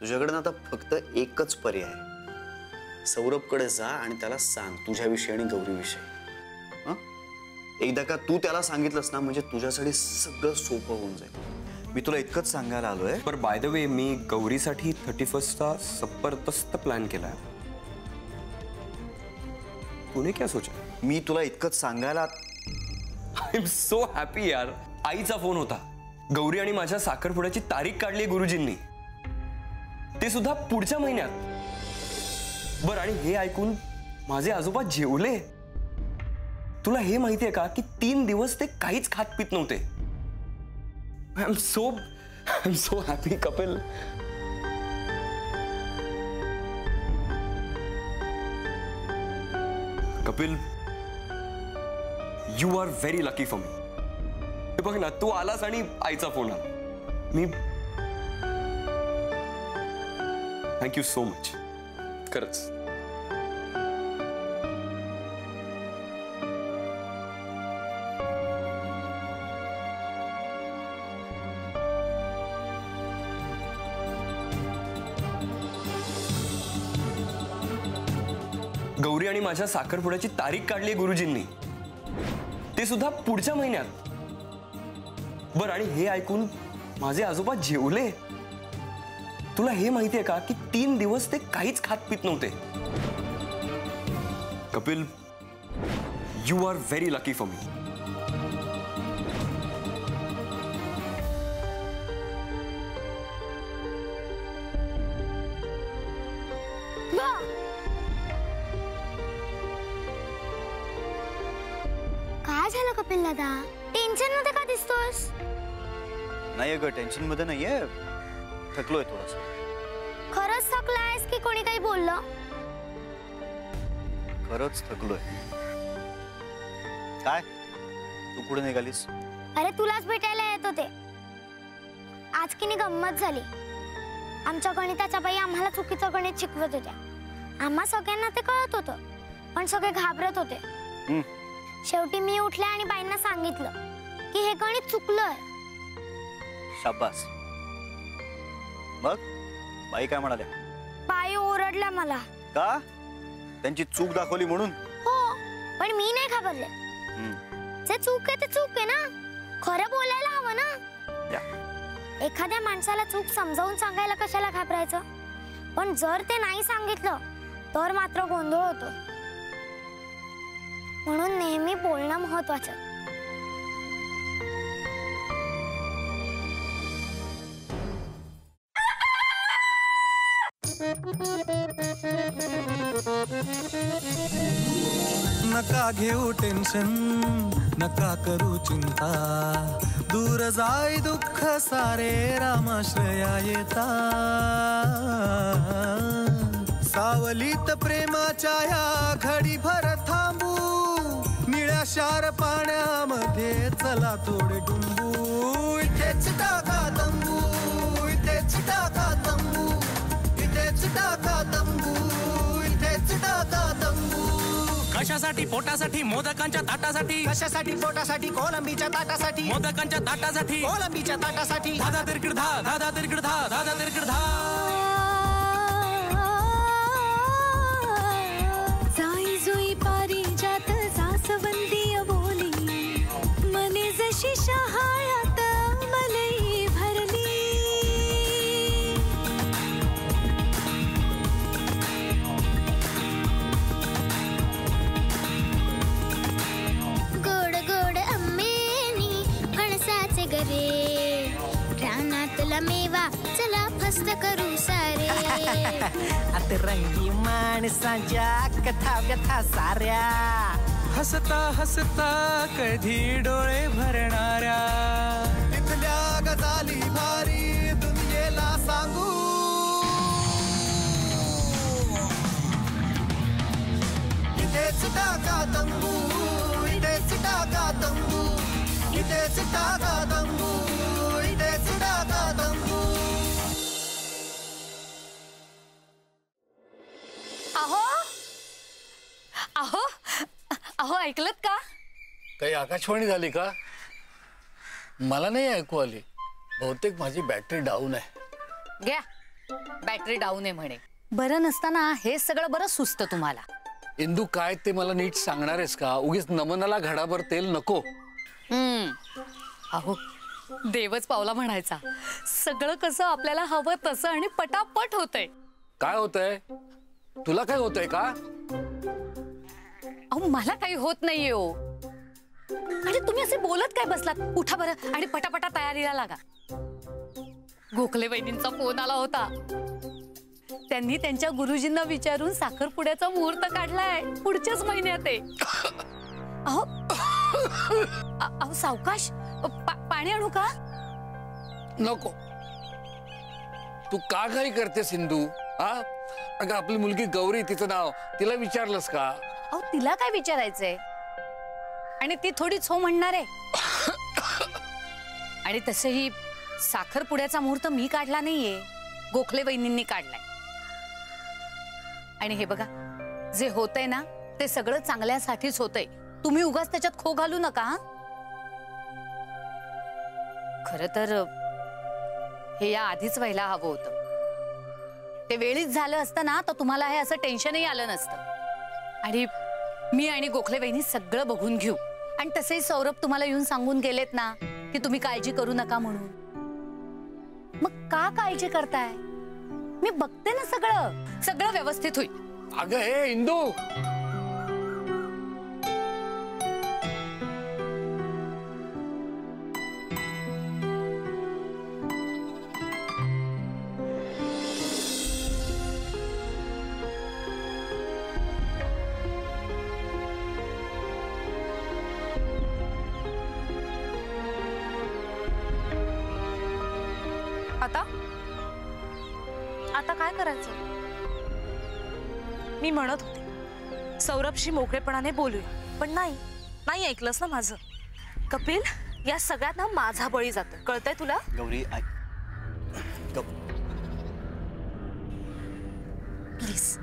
तुझ्याकडे ना आता फक्त एकच पर्याय आहे. सौरभकडे जा आणि त्याला सांग तुझ्याविषयी आणि गौरीविषयी. एकदा का तू त्याला सांगितलंस ना म्हणजे तुझ्यासाठी सगळं सोपं होऊन जाईल. मी तुला इतकंच सांगायला आलोय. पर by the way me गौरीसाठी 31sta जबरदस्त प्लॅन केलाय. तूने क्या सोचा? मी तुला इतकंच सांगायला. आय एम सो हॅपी यार. आईचा फोन होता. गौरी आणि माझ्या साखरपुड्याची तारीख काढली गुरुजींनी, ते सुद्धा पुढच्या महिन्यात. बरं, आणि हे ऐकून माझे आजोबा जेवले. तुला हे माहितीये का की 3 दिवस ते काहीच खात पित नव्हते. I am so happy Kapil. Kapil, you are very lucky for me. बघ ना, तू आलास आणि आईचा फोन आला. मी थँक्यू सो मच. खरंच. गौरी आणि माझ्या साखरपुड्याची तारीख काढली गुरुजींनी, ते सुद्धा पुढच्या महिन्यात. बरं, आणि हे ऐकून माझे आजोबा जेवले. तुला हे माहितीये का की 3 दिवस ते काहीच खात पित नव्हते. Kapil, you are very lucky for me. काय झालं कपिल दादा? टेन्शन मध्ये का दिसतोस? नाही ग, टेन्शन मध्ये नाहीये, थकलोय थोडासा. खरंच थकलायस की कोणी काही बोललं? खरंच थकलोय. काय तू कुठे निघालीस? अरे तुलाच भेटायला येत होते. आज की नाही गंमत झाली. आमच्या गणिताच्या बाई आम्हाला चुकीचं गणित शिकवत होत्या. आम्हा सगळ्यांना ते कळत होतं, पण सगळे घाबरत होते. शेवटी मी उठले आणि बाईंना सांगितलं की हे गणित चुकलंय. शाबास. मग बाई काय म्हणाल्या? बाई ओरडल्या मला. का? त्यांची चूक दाखवली म्हणून? हो, पण मी नाही घाबरले. जे चूक आहे ते चूक आहे ना, खरं बोलायला हवं ना. एखाद्या माणसाला चूक समजावून सांगायला कशाला घाबरायचं? पण जर ते नाही सांगितलं तर मात्र गोंधळ होतो. म्हणून नेहमी बोलणं महत्वाचं. नका घेऊ टेन्शन, नका करू चिंता, दूर जाई दुःख सारे रामाश्रया येता. सावलीत प्रेमाच्या या घडी भर थांबू, निळ्या शार पाण्यामध्ये चला थोडे डुंबू. इथेच टाका तंबू, इथेच टाका तंबू, इथेच टाका तंबू, इथेच टाका तंबू. कशासाठी? पोटासाठी, मोदकांच्या ताटासाठी. कशासाठी? पोटासाठी, कोलंबीच्या ताटासाठी. मोदकांच्या ताटासाठी, कोलंबीच्या ताटासाठी. धादा तिरकिड धा, धादा तिरकिड धा, धादा तिरकिड धा. जाई जुई पारिजात सासवंदी बोली, मने जशी शहाळ्यात मलई भरली. गोड गोड आंबेनी फणसाचे गरे, रानातला मेवा चला फस्त करू सारे. अतरंगी माणसांच्या कथा व्यथा साऱ्या, हसता हसता कधी डोळे भरणाऱ्या. इथल्या गजाली भारी दुनियेला सांगू. इथेच टाका तंबू, इथेच टाका तंबू, इथेच टाका तंबू, इथेच टाका तंबू. अहो अहो अहो, ऐकलत का? काही आकाशवाणी झाली का? मला नाही ऐकू आली. बहुतेक माझी बॅटरी डाऊन आहे. घ्या, बॅटरी डाऊन आहे म्हणे. बरं नसताना हे सगळं बरं सुचतं तुम्हाला. इंदू काय ते मला नीट सांगणार आहेस का? उगीच नमनाला घडाभर तेल नको. अहो देवच पावला म्हणायचा. सगळं कसं आपल्याला हवं तसं आणि पटापट होतंय. काय होतंय? तुला काय होतंय का? अहो मला काही होत नाहीये हो. आणि तुम्ही असे बोलत काय बसलात? उठा बरं आणि पटापटा तयारीला लागा. गोखले वहिनींचा फोन आला होता. त्यांनी त्यांच्या गुरुजींना विचारून साखरपुड्याचा मुहूर्त काढलाय. पुढच्याच महिन्यात आहे. अहो अहो सावकाश. पाणी आणू का? नको. तू का काही करतेस सिंधू? हा अगं आपली मुलगी गौरी, तिचं नाव, तिला विचारलंस का? अहो तिला काय विचारायचंय? आणि ती थोडीच हो म्हणणार आहे. आणि तसंही साखरपुड्याचा मुहूर्त मी काढला नाहीये, गोखले वहिनींनी काढलाय. आणि हे बघा, जे होतंय ना ते सगळं चांगल्यासाठीच होतंय. तुम्ही उगाच त्याच्यात खो घालू नका. खरं तर हे या आधीच व्हायला हवं होतं. ते वेळीच झालं असतं ना तर तुम्हाला हे असं टेन्शनही आलं नसतं. आणि मी आणि गोखले वहिनी सगळं बघून घेऊ. आणि तसेही सौरभ तुम्हाला येऊन सांगून गेलेत ना की तुम्ही काळजी करू नका म्हणून. मग का काळजी करताय? मी बघते ना, सगळं सगळं व्यवस्थित होईल. अगं हे इंदू, आता काय करायचं? मी म्हणत होते सौरभशी मोकळेपणाने बोलूया, पण नाही ऐकलंस ना माझं. कपिल, या सगळ्यात ना माझा बळी जातो, कळतंय तुला? गौरी प्लीज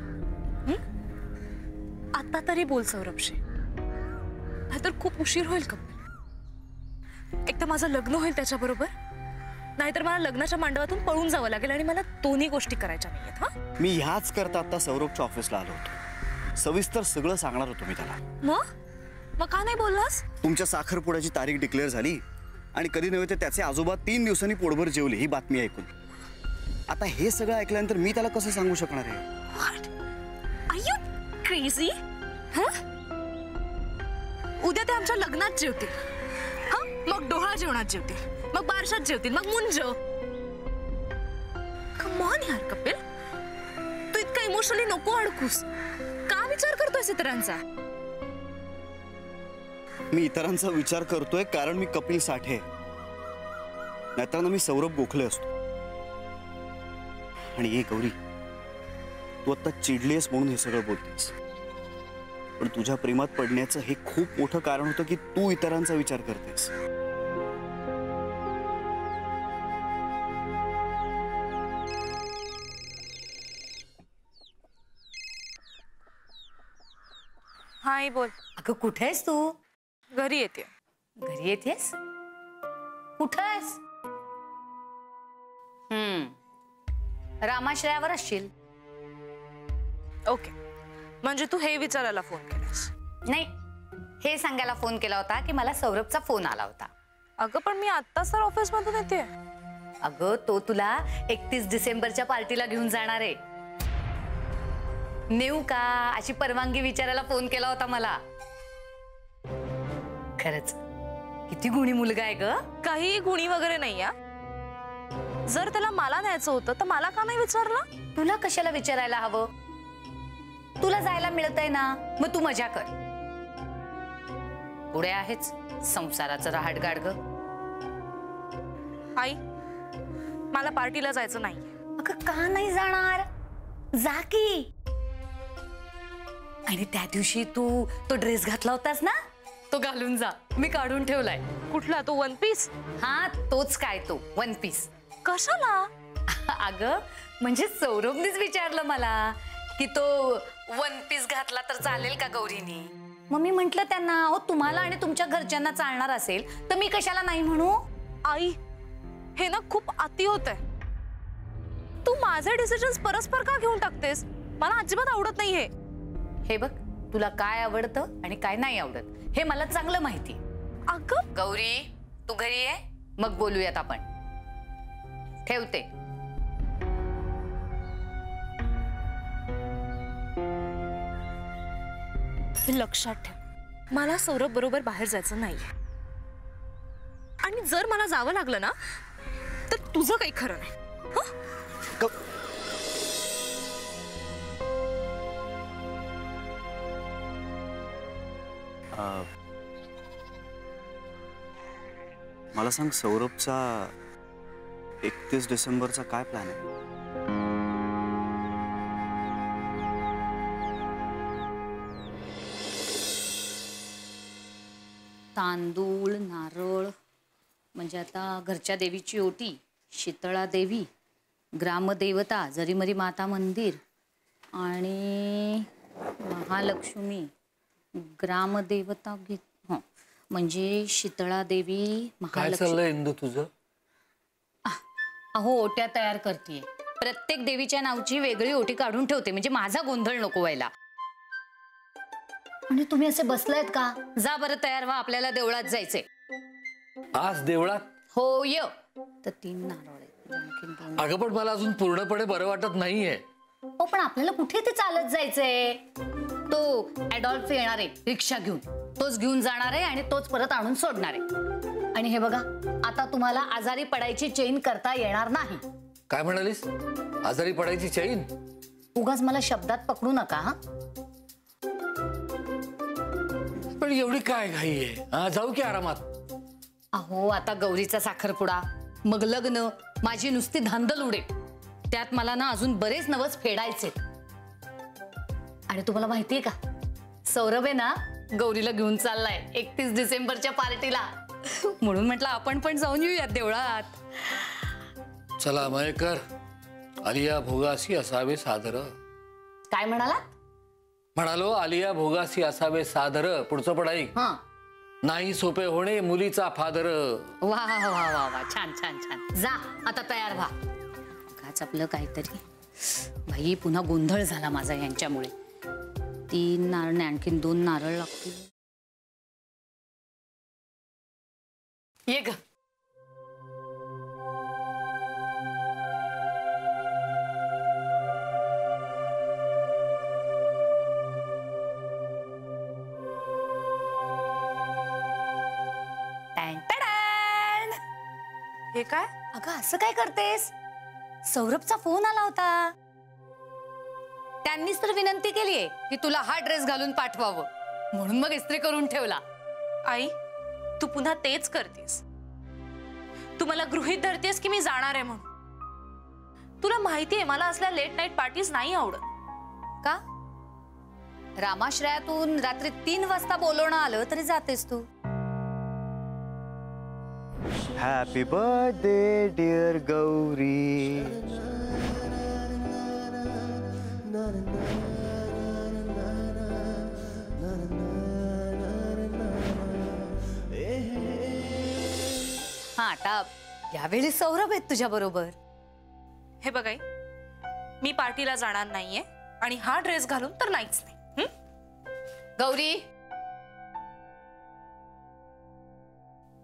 आता तरी बोल सौरभशी, नाहीतर खूप उशीर होईल. कपिल, एक तर माझं लग्न होईल त्याच्याबरोबर, नाहीतर मला लग्नाच्या मांडवातून पळून जावं लागेल आणि मला दोन्ही गोष्टी करायच्या नाहीयेत. हा, मी ह्याच करता आता सौरभच्या ऑफिसला आलो होतो. सविस्तर सगळं सांगणार होतो मी त्याला. मग का नाही बोललास? तुमच्या साखरपुड्याची तारीख डिक्लेअर झाली आणि कधी नव्हे ते त्याचे आजोबा 3 दिवसांनी पोटभर जेवले ही बातमी ऐकून. आता हे सगळं ऐकल्यानंतर मी त्याला कसं सांगू शकणार आहे? What? Are you crazy? उद्या ते आमच्या लग्नात जेवतील, मग डोहाळ जेवणात जेवतील, मग बारशात जेवतील, मग मुंज. कम ऑन यार कपिल, तू इतका इमोशनली नको अडकूस. का विचार करतोयस इतरांचा? मी इतरांचा विचार करतोय कारण मी कपिल साठे, नाहीतर मी सौरभ गोखले असतो. आणि एक गौरी, तू आता चिडलीस म्हणून हे सगळं बोलतेस, पण तुझ्या प्रेमात पडण्याचं हे खूप मोठं कारण होतं की तू इतरांचा विचार करतेस. हाय बोल. अगं कुठे आहेस तू? घरी येते. घरी येतेस? कुठं आहेस? रामाश्रयावर असशील. ओके, म्हणजे तू हे विचारायला फोन केलास? नाही, हे सांगायला फोन केला होता की मला सौरभचा फोन आला होता. अगं पण मी आत्ताच तर ऑफिस मधून येते. अगं तो तुला 31 डिसेंबरच्या पार्टीला घेऊन जाणार आहे. नेऊ का अशी परवानगी विचारायला फोन केला होता मला. खरंच किती गुणी मुलगा आहे ग. काही गुणी वगैरे नाही. जर त्याला मला न्यायचं होतं तर मला का नाही विचारलं? तुला कशाला विचारायला हवं? तुला जायला मिळतंय ना, मग तू मजा कर. पुढे आहेच संसाराचं रहाट गाडग. आई, मला पार्टीला जायचं नाही. अगं का नाही जाणार? जा की. आणि त्या दिवशी तू तो ड्रेस घातला होतास ना, तो घालून जा. मी काढून ठेवलाय. कुठला? तो 1 पीस? हा तोच. काय तो 1 पीस? कशाला? अगं म्हणजे सौरभनीच विचारलं मला की तो 1 पीस घातला तर चालेल का गौरीनी. मग मी म्हंटल त्यांना, हो तुम्हाला आणि तुमच्या घरच्यांना चालणार असेल तर मी कशाला नाही म्हणू. आई, हे ना खूप अति होत आहे. तू माझे डिसिजन्स परस्पर का घेऊन टाकतेस? मला अजिबात आवडत नाहीये. हे बघ, तुला काय आवडतं आणि काय नाही आवडत हे मला चांगलं माहिती. अगं गौरी, तू घरी आहे, मग बोलूयात आपण. ठेवते. लक्षात ठेव, मला सौरभ बरोबर बाहेर जायचं नाही. आणि जर मला जावं लागलं ना तर तुझं काही खरं नाही. मला सांग, सौरभचा 31 डिसेंबरचा काय प्लॅन आहे? तांदूळ, नारळ, म्हणजे आता घरच्या देवीची ओटी, शीतळा देवी, ग्रामदेवता, जरीमरी माता मंदिर आणि महालक्ष्मी ग्रामदेवता गीत. हो, म्हणजे शीतळा देवी, काय महालक्ष्मी. चाललंय इंदू तुझं? अहो, ओट्या तयार करते. प्रत्येक देवीच्या नावची वेगळी ओटी काढून ठेवते, म्हणजे माझा गोंधळ नको व्हायला. आणि तुम्ही असे बसलायत का? जा बरं तयार व्हा, आपल्याला देवळात जायचंय. आज देवळात? हो, ये. तर 3 नारळ आहेत, आणखीन 2. अगं पण मला अजून पूर्णपणे बरं वाटत नाहीये. हो, पण आपल्याला कुठे ते चालत जायचंय? तो ॲडॉल्फ येणार आहे रिक्षा घेऊन, तोच घेऊन जाणार आहे आणि तोच परत आणून सोडणार आहे. आणि हे बघा, आता तुम्हाला आजारी पडायची चैन करता येणार नाही. काय म्हणालीस? आजारी पडायची चैन? उगाच मला शब्दात पकडू नका. हा, पण एवढी काय घाई आहे? हा, जाऊ की आरामात. अहो, आता गौरीचा साखरपुडा, मग लग्न, माझी नुसती धांदल उडे. त्यात मला ना अजून बरेच नवस फेडायचे. आणि तुम्हाला माहितीये का, सौरभ आहे ना गौरीला घेऊन चाललाय 31 डिसेंबरच्या पार्टीला. म्हणून म्हटलं आपण पण जाऊन येऊयात देवळात. चला मयेकर, आलिया भोगासी असावे सादर. काय म्हणाला? म्हणालो आलिया भोगासी असावे सादर. पुढचं पडाई. हा, नाही सोपे होणे मुलीचा फादर. वा वा वा वा वा, छान छान छान. जा आता तयार व्हा. काच आपलं काहीतरी. भाई, पुन्हा गोंधळ झाला माझा यांच्यामुळे. 3 नारळ, आणखीन 2 नारळ लागतील. ये ग. हे काय? अगं, असं काय करतेस? सौरभचा फोन आला होता. त्यांनीच तर विनंती केलीये की तुला हा ड्रेस घालून पाठवावं, म्हणून मग इस्त्री करून ठेवला. आई, तू पुन्हा तेच करतेस. तू मला गृहीत धरतेस की मी जाणार आहे म्हणून. तुला माहितीये मला असल्या लेट नाईट पार्टीज नाही आवडत. का? रामाश्रयातून रात्री 3 वाजता बोलवणं आलं तरी जातेस तू. Happy birthday dear Gauri. हा, आता यावेळी सौरभ आहेत तुझ्या बरोबर. हे बघ आई, मी पार्टीला जाणार नाहीये आणि हा ड्रेस घालून तर नाहीच नाही. गौरी,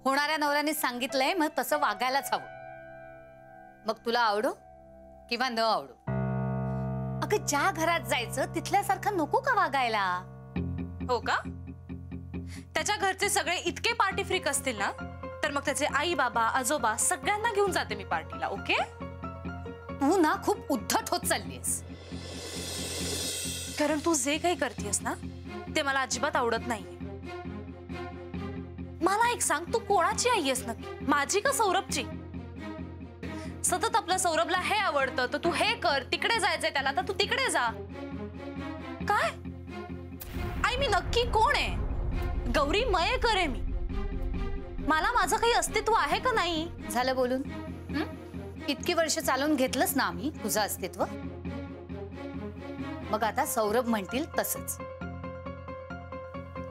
होणाऱ्या नवऱ्याने सांगितलंय, मग तसं वागायलाच हवं. मग तुला आवडो किंवा न आवडो. अगं, ज्या घरात जायचं तिथल्यासारखं नको का वागायला? हो का? त्याच्या घरचे सगळे इतके पार्टी फ्रीक असतील ना, तर मग त्याचे आई बाबा आजोबा सगळ्यांना घेऊन जाते मी पार्टीला. ओके? तू ना खूप उद्धट होत चाललीस. कारण तू जे काही करतेस ना ते मला अजिबात आवडत नाहीये. मला एक सांग, तू कोणाची आई आहेस नक्की? माझी का सौरभची? सतत आपल्या सौरभला हे आवडतं तर तू हे कर, तिकडे जायचंय त्याला तर तू तिकडे जा. काय आई, मी नक्की कोण आहे? गौरी मयेकर आहे मी. मला माझं काही अस्तित्व आहे का नाही? झालं बोलून. इतकी वर्ष चालून घेतलंच ना आम्ही तुझं अस्तित्व. मग आता सौरभ म्हणतील तसंच.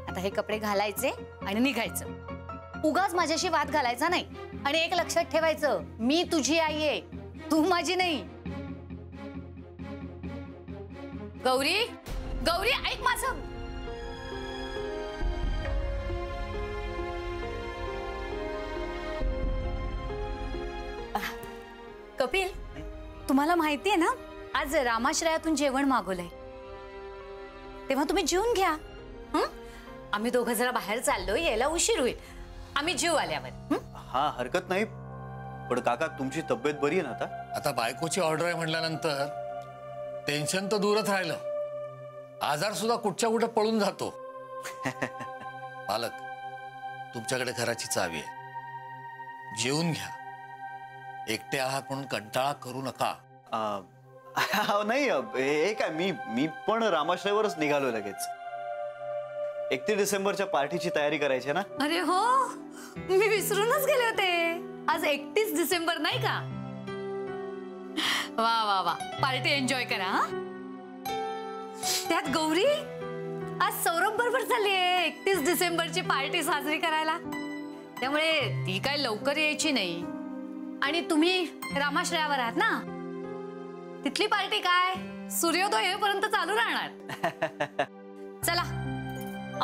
आता हे कपडे घालायचे आणि निघायचं. उगाच माझ्याशी वाद घालायचा नाही. आणि एक लक्षात ठेवायचं, मी तुझी आई आहे, तू माझी नाही. गौरी गौरी ऐक माझं. कपिल, तुम्हाला माहितीये ना आज रामाश्रयातून जेवण मागवलंय, तेव्हा तुम्ही जेवून घ्या. आम्ही दोघं जरा बाहेर चाललोय, यायला उशीर होईल. आम्ही जेवू आल्यावर. हा हरकत नाही, पण काका तुमची तब्येत बरी आहे ना आता? आता बायकोची ऑर्डर आहे म्हटल्यानंतर टेन्शन तर दूरच राहिलं, आजार सुद्धा कुठच्या कुठे पळून जातो. मालक, तुमच्याकडे घराची चावी आहे, जेवून घ्या. एकटे आहात म्हणून कंटाळा करू नका. नाही हे काय, मी पण रामाश्रयवरच निघालो लगेच. 31 डिसेंबरच्या पार्टीची तयारी करायची ना. अरे हो, मी विसरूनच गेले होते. आज 31 डिसेंबर नाही का? वा वा वा, पार्टी एन्जॉय करा. त्यात गौरी आज सौरभ बरोबर चालली आहे 31 डिसेंबरची पार्टी साजरी करायला, त्यामुळे ती काय लवकर यायची नाही. आणि तुम्ही रामाश्रयावर आहात ना, तिथली पार्टी काय सूर्योदय होईपर्यंत चालू राहणार. चला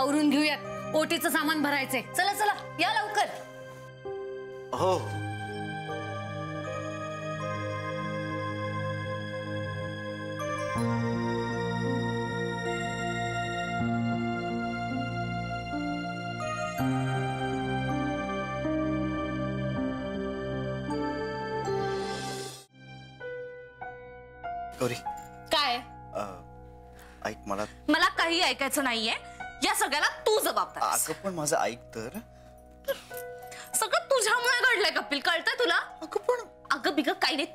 आवरून घेऊयात, ओटीचं सामान भरायचंय. चला चला या लवकर. हो गौरी, काय? ऐक, मला काही ऐकायचं नाहीये. या सगळ्याला तू जबाबदार. अगं पण माझं ऐक तर. सगळं तुझ्यामुळे घडलंय कपिल, कळतंय तुला? अगं बिग काही नाही,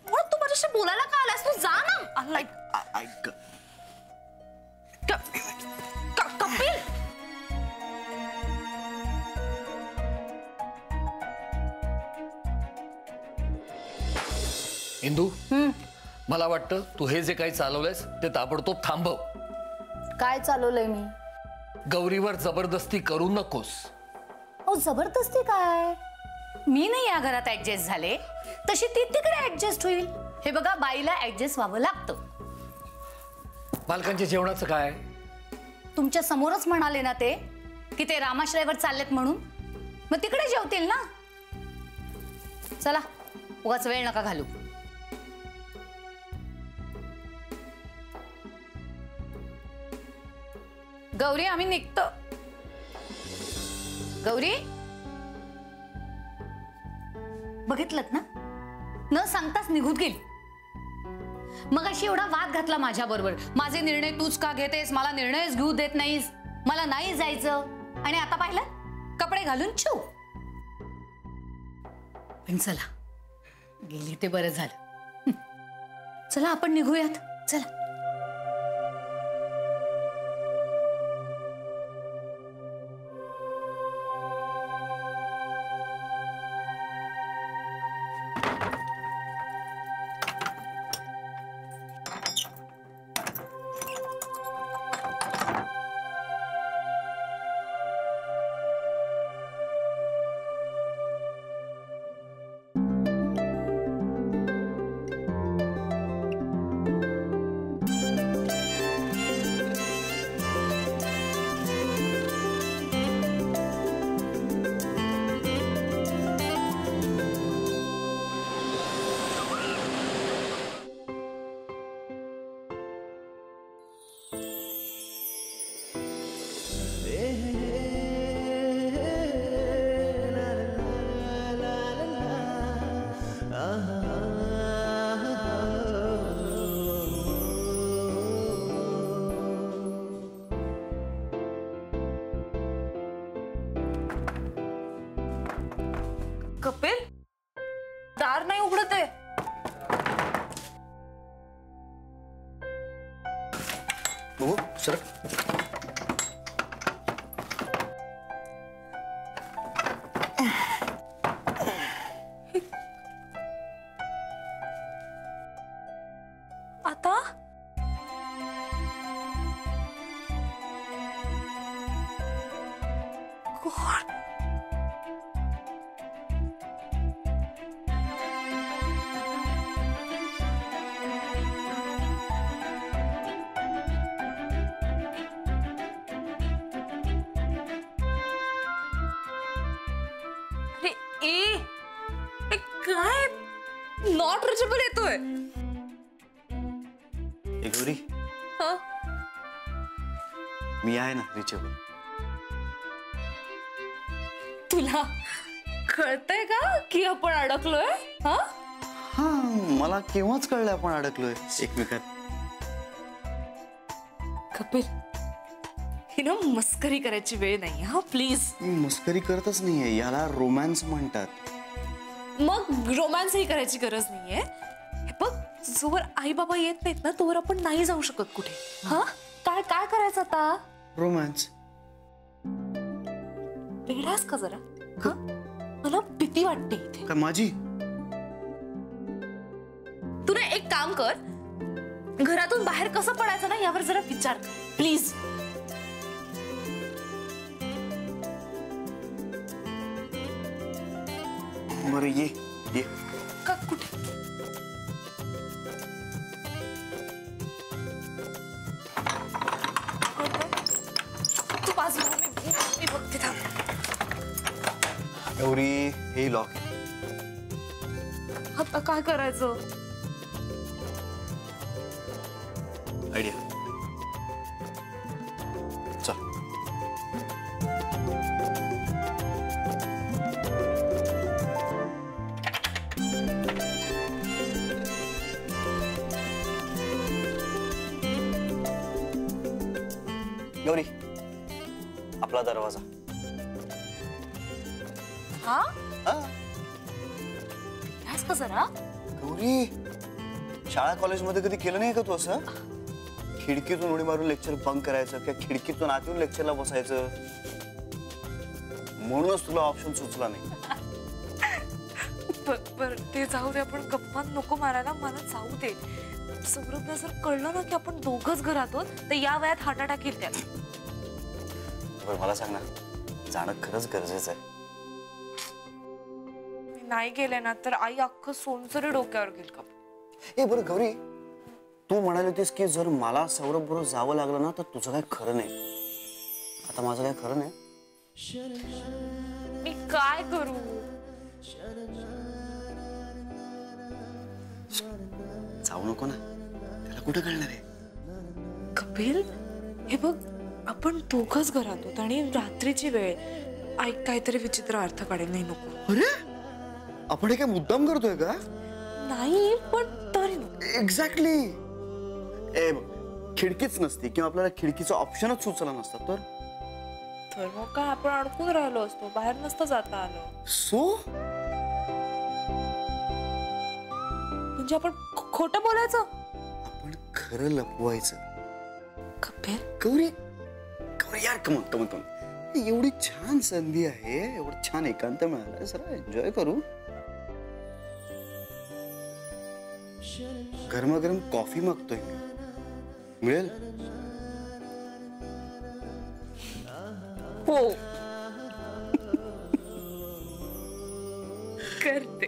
म्हणून तू माझ्याशी बोलायला का आलास? तू जा ना. ऐक कपिल, इंदू, मला वाटतं तू हे जे काही चालवलंयस ते ताबडतोब थांबव. काय चालवलंय मी? गौरीवर जबरदस्ती करू नकोस. अहो जबरदस्ती काय? मी नाही या घरात ऍडजस्ट झाले, तशी ती तिकडे ऍडजस्ट होईल. हे बघा, बाईला ऍडजस्ट व्हावं लागतं. बालकांच्या जेवणाचं काय? तुमच्या समोरच म्हणाले ना ते की ते रामाश्रयावर चाललेत म्हणून, मग तिकडे जेवतील ना. चला, उगाच वेळ नका घालू. गौरी, आम्ही निघतो. गौरी, बघितलत ना, न सांगताच निघून गेली. मग अशी एवढा वाद घातला माझ्या बरोबर. माझे निर्णय तूच का घेतेस, मला निर्णयच घेऊ देत नाहीस, मला नाही जायचं. आणि आता पाहिलं, कपडे घालून छू. पण चला, गेली ते बरं झालं. चला आपण निघूयात. चला. कपिल, दार नाही उघडत आहे. बघू सर. आता कोण? नॉट रिचेबल येतोय. ए गौरी, हं? मी आहे ना रिचेबल. तुला कळतंय का की आपण अडकलोय? हा, हा, मला केव्हाच कळलं आपण अडकलोय एकमेकात. कपिल, ही ना मस्करी करायची वेळ नाही. हा प्लीज. मी मस्करी करतच नाहीये, याला रोमॅन्स म्हणतात. मग रोमॅन्स ही करायची गरज नाहीये. हे बघ, जोवर आई बाबा येत नाहीत ना तोवर आपण नाही जाऊ शकत कुठे. हा, काय काय करायचं आता? रोमॅन्स. वेडास का जरा? हा, मला भीती वाटते इथे. का माझी? तू ना एक काम कर, घरातून बाहेर कसं पडायचं ना यावर जरा विचार कर प्लीज. बरं ये ये. का कुठे? तू बाजूला, मी बघते. थांब. गौरी, हे लॉक. आता काय करायचं? आयडिया. चल. गौरी, आपला दरवाजा. हा, हा. यास का जरा? गौरी, शाळा कॉलेजमध्ये कधी केलं नाही का तू असं? खिडकीतून उडी मारून लेक्चर बंक करायचं किंवा खिडकीतून आत येऊन लेक्चरला बसायचं. म्हणूनच तुला ऑप्शन सुचला नाही. बर, ते जाऊ दे. आपण गप्पा नको मारायला. मला जाऊ दे. सौरभला जर कळलं ना की आपण दोघच घरात आहोत तर या वयात हार्ट अटॅक येईल त्याला. बरं, मला सांग ना, जाणं खरंच गरजेचं आहे? नाही गेले ना तर आई अख्खं सोनसरी डोक्यावर घेईल का? ए बरं गौरी, तू म्हणाली होतीस की जर मला सौरभ बरोबर जावं लागलं ना तर तुझं काय खरं नाही. आता माझं काय खरं नाही. मी काय करू? जाऊ नको ना, त्याला कुठं कळणार आहे? कपिल, हे बघ, आपण दोघच घरात आहोत आणि रात्रीची वेळ. आई काहीतरी विचित्र अर्थ काढेल. नाही, नको. अरे, आपण हे काय मुद्दाम करतोय का? नाही, पण तरी एक्झॅक्टली. ए, खिडकीच नसती किंवा आपल्याला खिडकीचा ऑप्शनच सुचला नसता तर मग काय आपण अडकून राहिलो असतो, बाहेर नसतं जाता आलं. सो म्हणजे आपण खोटं बोलायचं? आपण खरं लपवायचं. कपिल, गौरी, गौरी यार, कमन कमन कमन. एवढी छान संधी आहे, एवढं छान एकांत मिळालं, जरा एन्जॉय करू. गरमागरम कॉफी मागतोय मी, मिळेल? हो. करते.